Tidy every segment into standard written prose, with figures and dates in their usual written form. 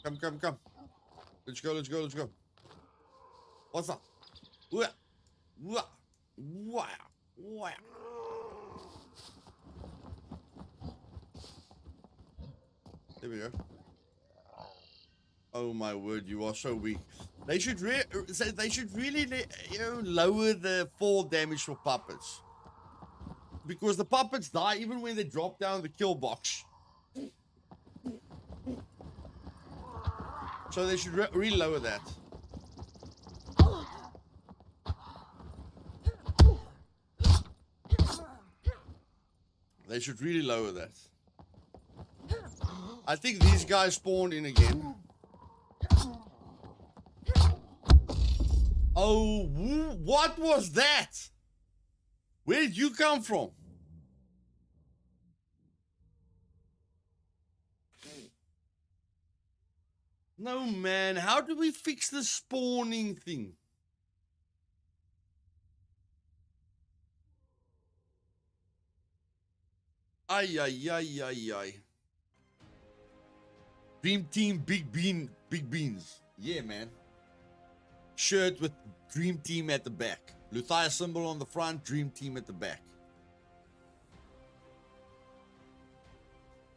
Come. Let's go. What's up? Wow. There we go. Oh my word, you are so weak. They should really lower the fall damage for puppets. Because the puppets die even when they drop down the kill box. So they should really lower that. They should really lower that. I think these guys spawned in again. Oh, what was that? Where did you come from? No, man. How do we fix the spawning thing? Ay. Dream Team Big Beans. Yeah, man. Shirt with Dream Team at the back. Luthais symbol on the front, Dream Team at the back.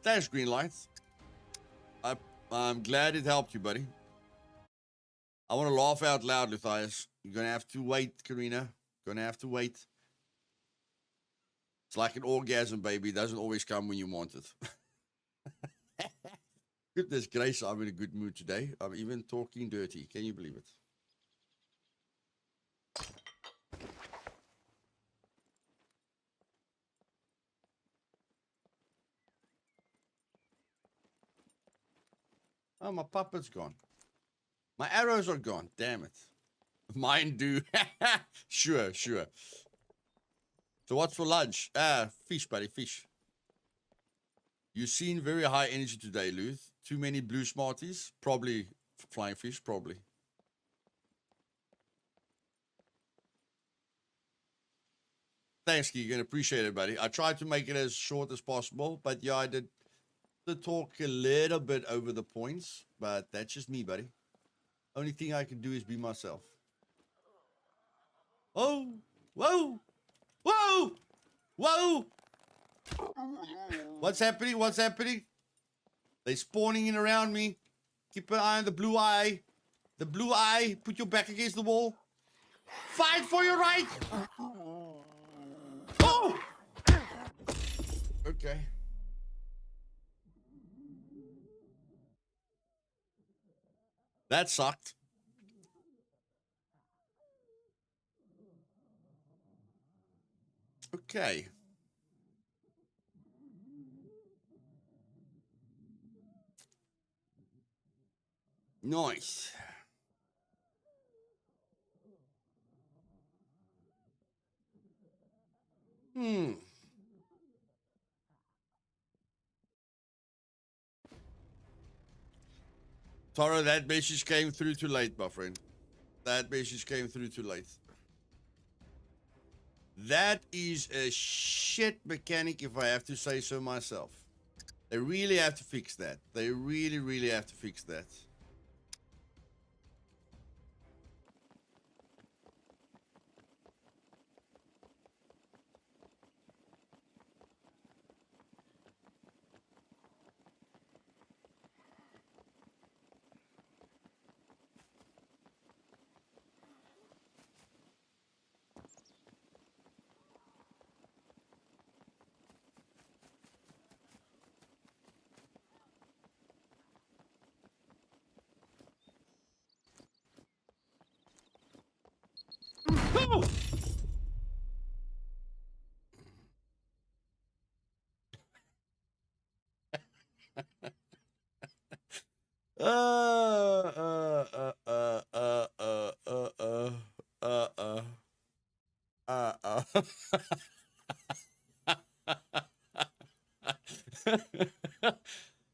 Thanks, green lights. I'm glad it helped you, buddy. I want to laugh out loud, Luthais. You're going to have to wait, Karina. Gonna have to wait. It's like an orgasm, baby. It doesn't always come when you want it. Goodness gracious, I'm in a good mood today. I'm even talking dirty. Can you believe it? Oh, my puppet's gone. My arrows are gone. Damn it. Mine do. Sure. So what's for lunch? Fish, buddy, fish. You seem very high energy today, Luth. Too many blue Smarties? Probably flying fish, probably. Thanks, Keegan. Appreciate it, buddy. I tried to make it as short as possible, but yeah, I did talk a little bit over the points, but that's just me, buddy. Only thing I can do is be myself. Oh, whoa. What's happening? They spawning in around me. Keep an eye on the blue eye. The blue eye. Put your back against the wall. Fight for your right. Oh! Okay. That sucked. Okay. Nice. Taro, that message came through too late, my friend. That message came through too late. That is a shit mechanic, if I have to say so myself. They really have to fix that. They really have to fix that.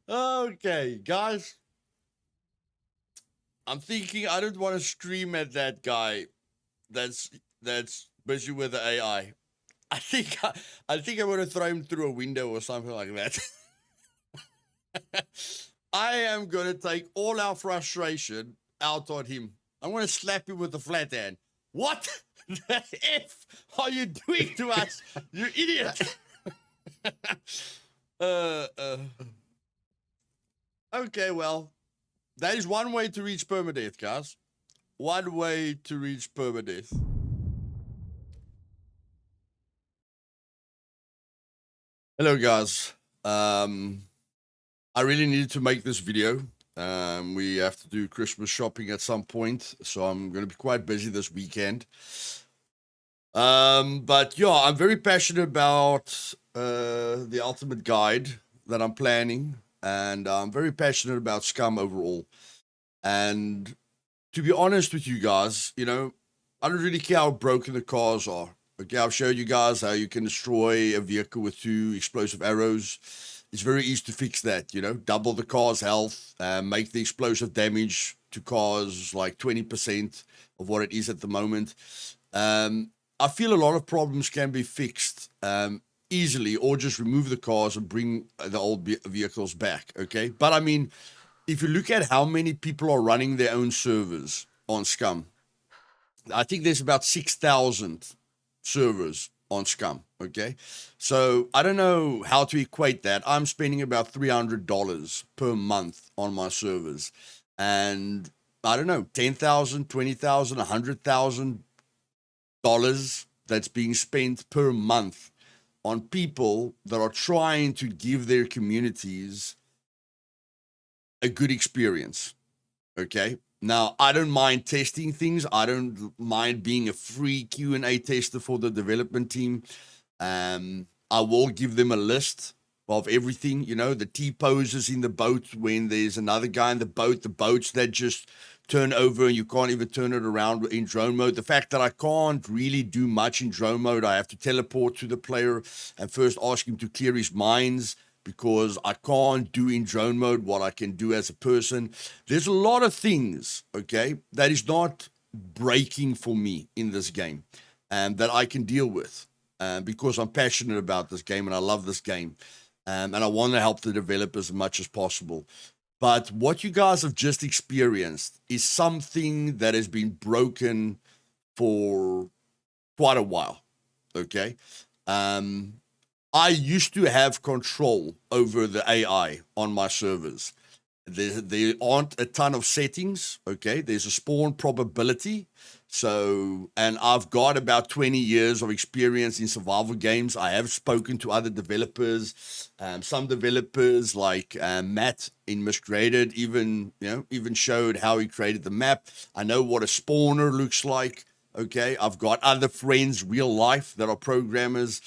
Okay, guys. I'm thinking I don't want to stream at that guy that's busy with the AI. I think I want to throw him through a window or something like that. I am going to take all our frustration out on him. I'm going to slap him with the flat hand. What the F are you doing to us, you idiot? Okay, well, that is one way to reach permadeath, guys. One way to reach permadeath. Hello, guys. I really needed to make this video. We have to do Christmas shopping at some point, so I'm going to be quite busy this weekend. But yeah, I'm very passionate about the ultimate guide that I'm planning, and I'm very passionate about Scum overall. And to be honest with you guys, you know, I don't really care how broken the cars are. Okay, I've showed you guys how you can destroy a vehicle with 2 explosive arrows. It's very easy to fix that, you know, double the car's health, make the explosive damage to cars like 20% of what it is at the moment. I feel a lot of problems can be fixed easily, or just remove the cars and bring the old vehicles back, okay? But I mean, if you look at how many people are running their own servers on Scum, I think there's about 6,000 servers on Scum, okay? So I don't know how to equate that. I'm spending about $300 per month on my servers. And I don't know, $10,000, $20,000, $100,000 that's being spent per month on people that are trying to give their communities a good experience, okay? Now, I don't mind testing things. I don't mind being a free Q&A tester for the development team. I will give them a list of everything, you know, the T-poses in the boat when there's another guy in the boat, the boats that just turn over and you can't even turn it around in drone mode. The fact that I can't really do much in drone mode, I have to teleport to the player and first ask him to clear his mines, because I can't do in drone mode what I can do as a person. There's a lot of things, okay, that is not breaking for me in this game, that I can deal with, because I'm passionate about this game and I love this game, and I want to help the developers as much as possible. But what you guys have just experienced is something that has been broken for quite a while, okay? I used to have control over the AI on my servers. There aren't a ton of settings, okay? There's a spawn probability. So, and I've got about 20 years of experience in survival games. I have spoken to other developers. Some developers like Matt in Miscreated even showed how he created the map. I know what a spawner looks like, okay? I've got other friends, real life, that are programmers.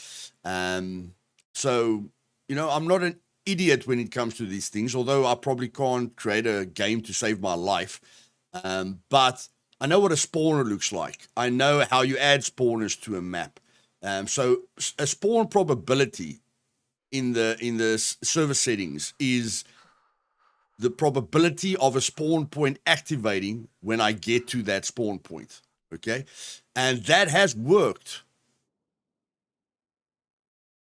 So, you know, I'm not an idiot when it comes to these things, although I probably can't create a game to save my life. But I know what a spawner looks like. I know how you add spawners to a map. So a spawn probability in the server settings is the probability of a spawn point activating when I get to that spawn point, okay? And that has worked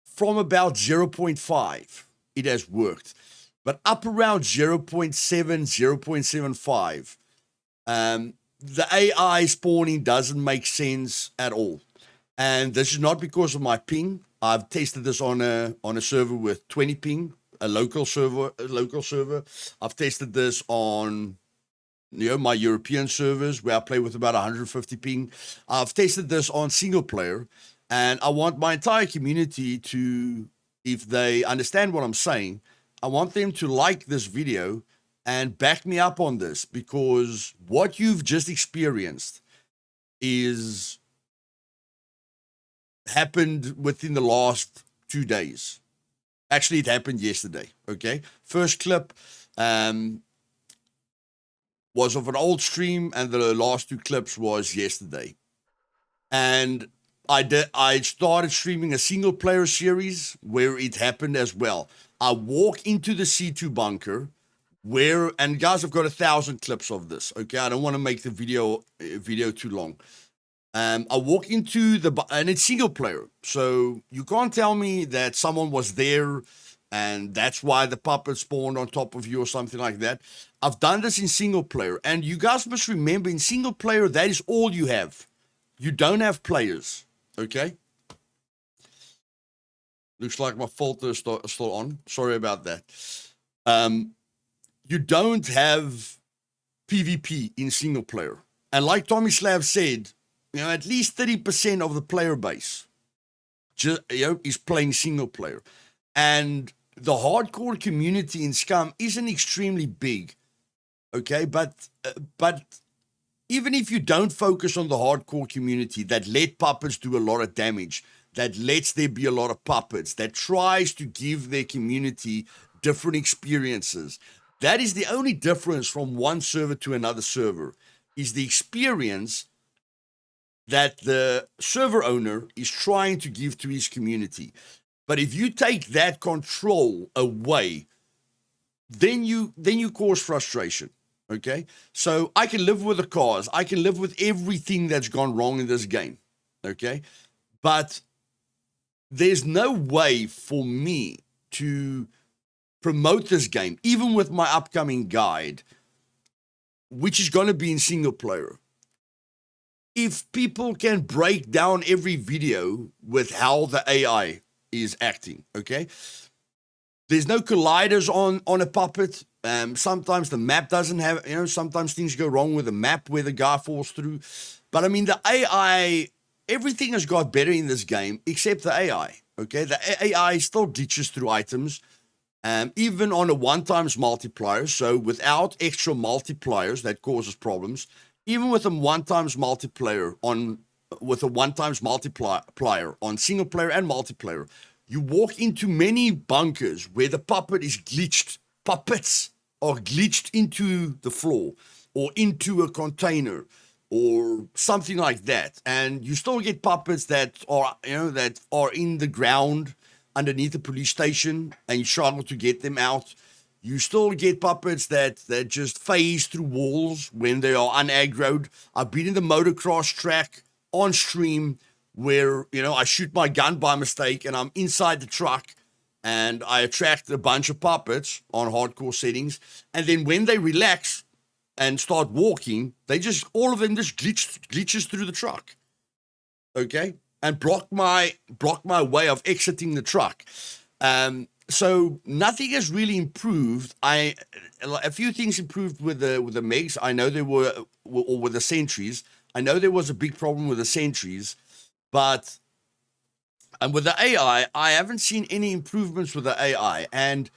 from about 0.5, it has worked. But up around 0.7, 0.75, the AI spawning doesn't make sense at all. And this is not because of my ping. I've tested this on a server with 20 ping, a local server. I've tested this on, you know, my European servers where I play with about 150 ping. I've tested this on single player. And I want my entire community to, if they understand what I'm saying, I want them to like this video and back me up on this, because what you've just experienced is happened within the last 2 days. Actually, it happened yesterday, okay? First clip was of an old stream, and the last 2 clips was yesterday. And I started streaming a single player series where it happened as well. I walk into the C2 bunker and guys, I've got 1,000 clips of this, okay? I don't want to make the video too long. I walk into and it's single player. So you can't tell me that someone was there and that's why the puppet spawned on top of you or something like that. I've done this in single player, and you guys must remember, in single player, that is all you have. You don't have players, okay? Looks like my filter is still on. Sorry about that. You don't have PvP in single player. And like Tommy Slav said, at least 30% of the player base is playing single player. And the hardcore community in Scum isn't extremely big, okay? But even if you don't focus on the hardcore community that let puppets do a lot of damage, that lets there be a lot of puppets, that tries to give their community different experiences, that is the only difference from one server to another server, is the experience that the server owner is trying to give to his community. But if you take that control away, then you cause frustration, okay? So I can live with the cars. I can live with everything that's gone wrong in this game, okay? But there's no way for me to promote this game, even with my upcoming guide, which is going to be in single player, if people can break down every video with how the AI is acting, okay? There's no colliders on a puppet. Sometimes the map doesn't have, sometimes things go wrong with the map where the guy falls through. But I mean, the AI, everything has got better in this game except the AI, okay? The AI still glitches through items, even on a one-times multiplier. So without extra multipliers, that causes problems. Even with a one-times multiplier with a one-times multiplier on single player and multiplayer, you walk into many bunkers where the puppet is glitched. Puppets are glitched into the floor or into a container or something like that, and you still get puppets that are in the ground underneath the police station, and you struggle to get them out. You still get puppets that just phase through walls when they are unaggroed. I've been in the motocross track on stream where, I shoot my gun by mistake and I'm inside the truck and I attract a bunch of puppets on hardcore settings. And then when they relax and start walking, all of them just glitches through the truck. Okay? And block my way of exiting the truck. So nothing has really improved. A few things improved with the Megs. I know there were, or with the sentries. I know there was a big problem with the sentries, but with the AI, I haven't seen any improvements with the AI. And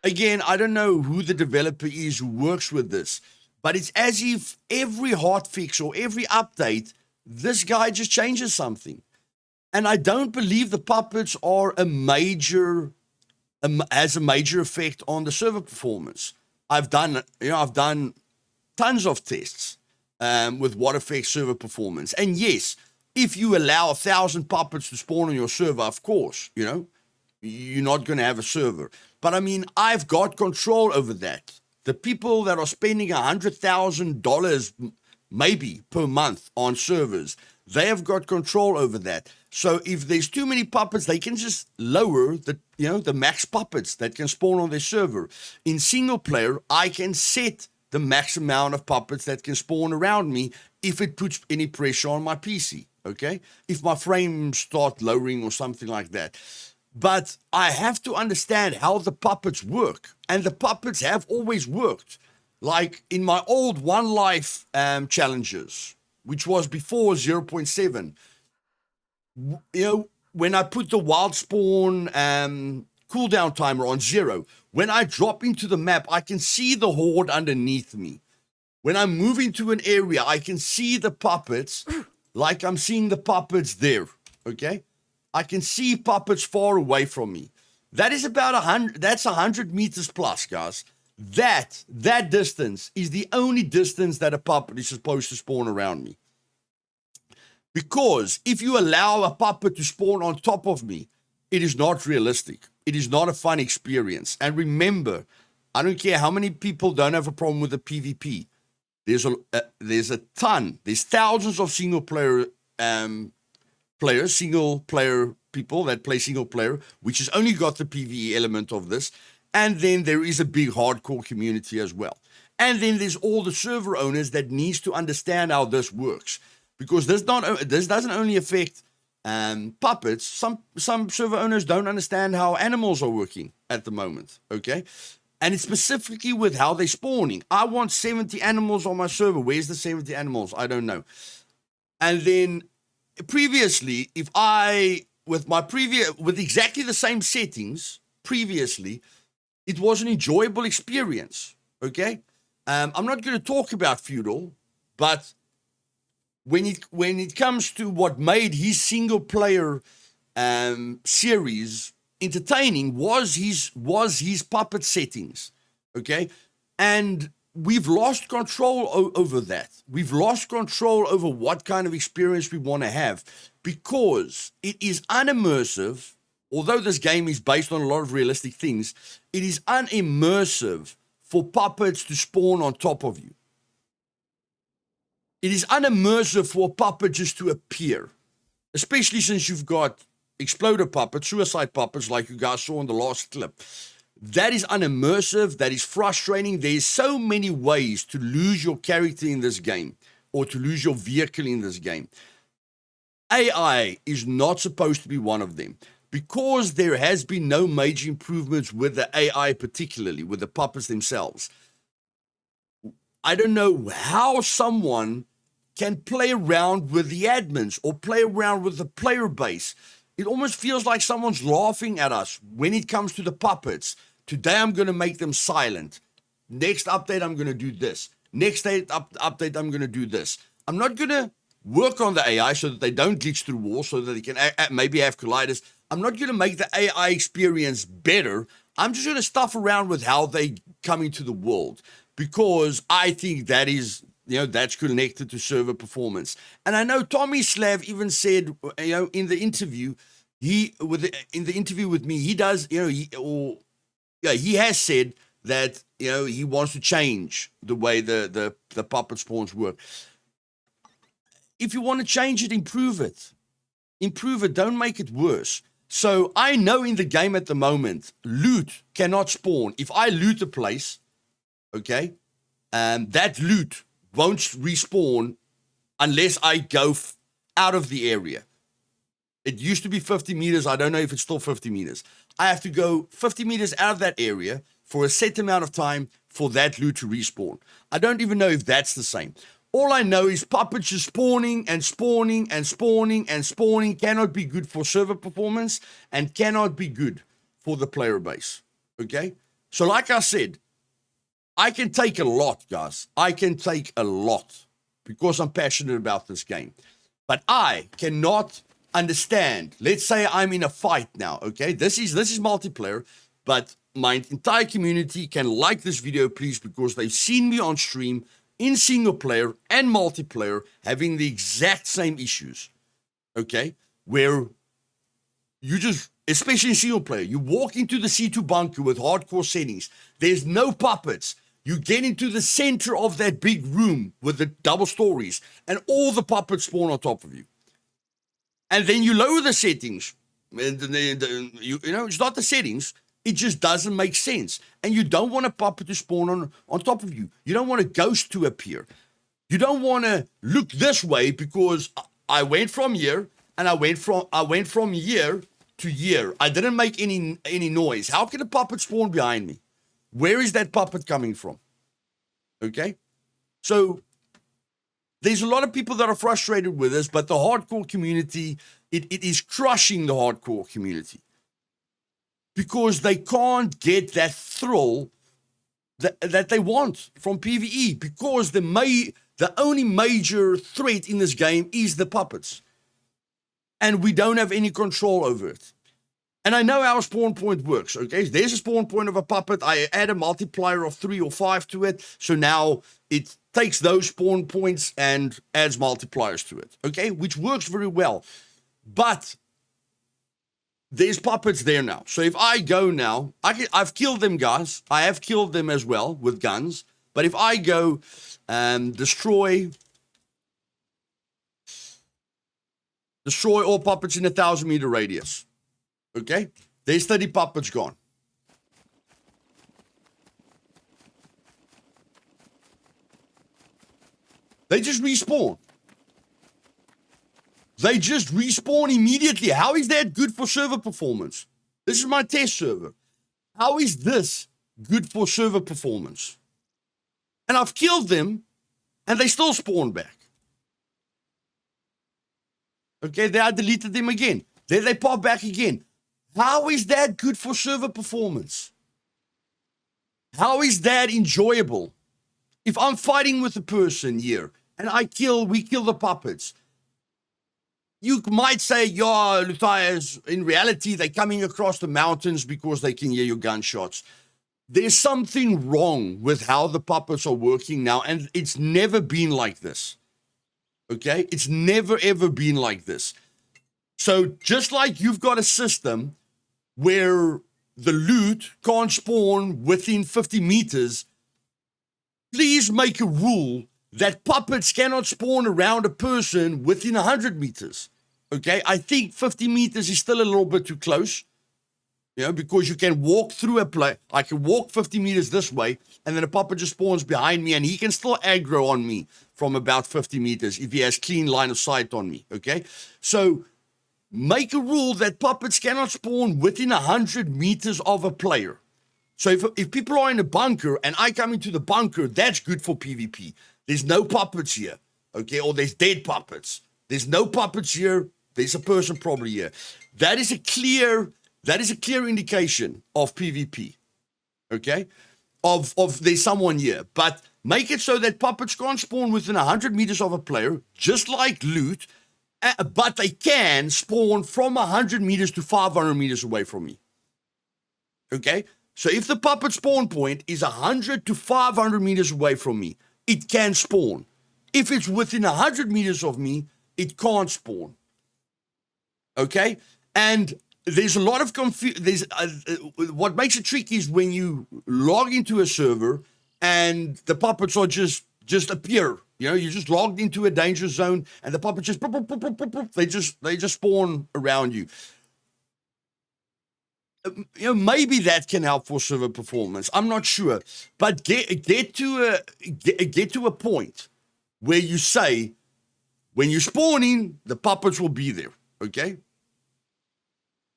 again, I don't know who the developer is who works with this, but it's as if every hotfix or every update, this guy just changes something. And I don't believe the puppets are has a major effect on the server performance. I've done tons of tests with what affects server performance. And yes, if you allow 1,000 puppets to spawn on your server, of course, you're not going to have a server. But I mean, I've got control over that. The people that are spending $100,000 maybe per month on servers, they have got control over that. So if there's too many puppets, they can just lower the max puppets that can spawn on their server. In single player, I can set the max amount of puppets that can spawn around me if it puts any pressure on my PC, okay? If my frames start lowering or something like that. But I have to understand how the puppets work, and the puppets have always worked. Like in my old One Life challenges, which was before 0.7, when I put the wild spawn cooldown timer on 0, when I drop into the map, I can see the horde underneath me. When I move into an area, I can see the puppets like I'm seeing the puppets there, okay? I can see puppets far away from me. That is about 100, that's 100 meters plus, guys. That distance is the only distance that a puppet is supposed to spawn around me. Because if you allow a puppet to spawn on top of me, it is not realistic. It is not a fun experience. And remember, I don't care how many people don't have a problem with the PvP. There's a ton. There's thousands of single player people that play single player, which has only got the PvE element of this. And then there is a big hardcore community as well. And then there's all the server owners that needs to understand how this works. Because this doesn't only affect puppets. Some server owners don't understand how animals are working at the moment, okay? And it's specifically with how they're spawning. I want 70 animals on my server. Where's the 70 animals? I don't know. And then previously, with exactly the same settings previously, it was an enjoyable experience, okay? I'm not going to talk about Feudal, but when it comes to what made his single player series entertaining was his puppet settings, okay? And we've lost control over that. We've lost control over what kind of experience we want to have because it is unimmersive. Although this game is based on a lot of realistic things, it is unimmersive for puppets to spawn on top of you. It is unimmersive for a puppet just to appear, especially since you've got exploder puppets, suicide puppets like you guys saw in the last clip. That is unimmersive. That is frustrating. There's so many ways to lose your character in this game or to lose your vehicle in this game. AI is not supposed to be one of them. Because there has been no major improvements with the AI, particularly with the puppets themselves. I don't know how someone can play around with the admins or play around with the player base. It almost feels like someone's laughing at us when it comes to the puppets. Today I'm going to make them silent. Next update, I'm going to do this. Next update, I'm going to do this. I'm not going to work on the AI so that they don't glitch through walls, so that they can maybe have colliders. I'm not going to make the AI experience better. I'm just going to stuff around with how they come into the world because I think that is, that's connected to server performance. And I know Tommy Slav even said, in the interview, in the interview with me, he does, he has said that, he wants to change the way the puppet spawns work. If you want to change it, improve it. Improve it. Don't make it worse. So I know in the game at the moment, loot cannot spawn. If I loot a place, okay, that loot won't respawn unless I go out of the area. It used to be 50 meters. I don't know if it's still 50 meters. I have to go 50 meters out of that area for a set amount of time for that loot to respawn. I don't even know if that's the same. All I know is puppets just spawning and spawning and spawning and spawning cannot be good for server performance and cannot be good for the player base. Okay? So like I said, I can take a lot, guys. I can take a lot because I'm passionate about this game. But I cannot understand. Let's say I'm in a fight now, okay? This is multiplayer, but my entire community can like this video, please, because they've seen me on stream in single player and multiplayer having the exact same issues, okay? Where you just, especially in single player, you walk into the C2 bunker with hardcore settings. There's no puppets. You get into the center of that big room with the double stories and all the puppets spawn on top of you. And then you lower the settings. It's not the settings. It just doesn't make sense. And you don't want a puppet to spawn on top of you. You don't want a ghost to appear. You don't want to look this way because I went from here and I went from year to year. I didn't make any noise. How can a puppet spawn behind me? Where is that puppet coming from? Okay? So there's a lot of people that are frustrated with this, but the hardcore community, it is crushing the hardcore community. Because they can't get that thrill that they want from PvE. Because the only major threat in this game is the puppets. And we don't have any control over it. And I know how a spawn point works, okay? There's a spawn point of a puppet. I add a multiplier of 3 or 5 to it. So now it takes those spawn points and adds multipliers to it, okay? Which works very well. But there's puppets there now. So if I go now, I've killed them, guys. I have killed them as well with guns. But if I go destroy Destroy all puppets in a 1,000-meter radius. Okay? There's 30 puppets gone. They just respawn. They just respawn immediately. How is that good for server performance? This is my test server. How is this good for server performance? And I've killed them, and they still spawn back. Okay, there I deleted them again. There they pop back again. How is that good for server performance? How is that enjoyable? If I'm fighting with a person here, and we kill the puppets, you might say, yeah, Luthais, in reality, they're coming across the mountains because they can hear your gunshots. There's something wrong with how the puppets are working now, and it's never been like this. Okay? It's never, ever been like this. So just like you've got a system where the loot can't spawn within 50 meters, please make a rule that puppets cannot spawn around a person within 100 meters. Okay? I think 50 meters is still a little bit too close. You know, because you can walk through a place. I can walk 50 meters this way, and then a puppet just spawns behind me, and he can still aggro on me from about 50 meters if he has clean line of sight on me, okay? So make a rule that puppets cannot spawn within 100 meters of a player. So if people are in a bunker, and I come into the bunker, that's good for PvP. There's no puppets here, okay? Or there's dead puppets. There's no puppets here. There's a person probably here. That is a clear indication of PvP, okay? Of there's someone here. But make it so that puppets can't spawn within 100 meters of a player, just like loot, but they can spawn from 100 meters to 500 meters away from me, okay? So if the puppet spawn point is 100 to 500 meters away from me, it can spawn. If it's within 100 meters of me, it can't spawn, okay? And there's a lot of confusion. What makes it tricky is when you log into a server and the puppets are just appear. You know, you just logged into a danger zone and the puppets just they just spawn around you. You know, maybe that can help for server performance. I'm not sure, but get to a point where you say when you spawn in, the puppets will be there. Okay.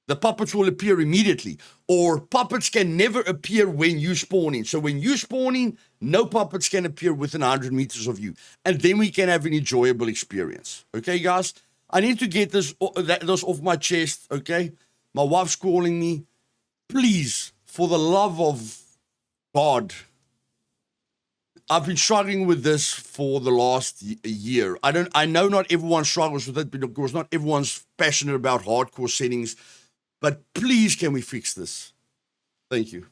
The puppets will appear immediately, or puppets can never appear when you spawn in. So when you spawn in, no puppets can appear within 100 meters of you, and then we can have an enjoyable experience. Okay, guys? I need to get this off my chest, okay? My wife's calling me. Please, for the love of God, I've been struggling with this for the last year. I know not everyone struggles with it because not everyone's passionate about hardcore settings. But please, can we fix this? Thank you.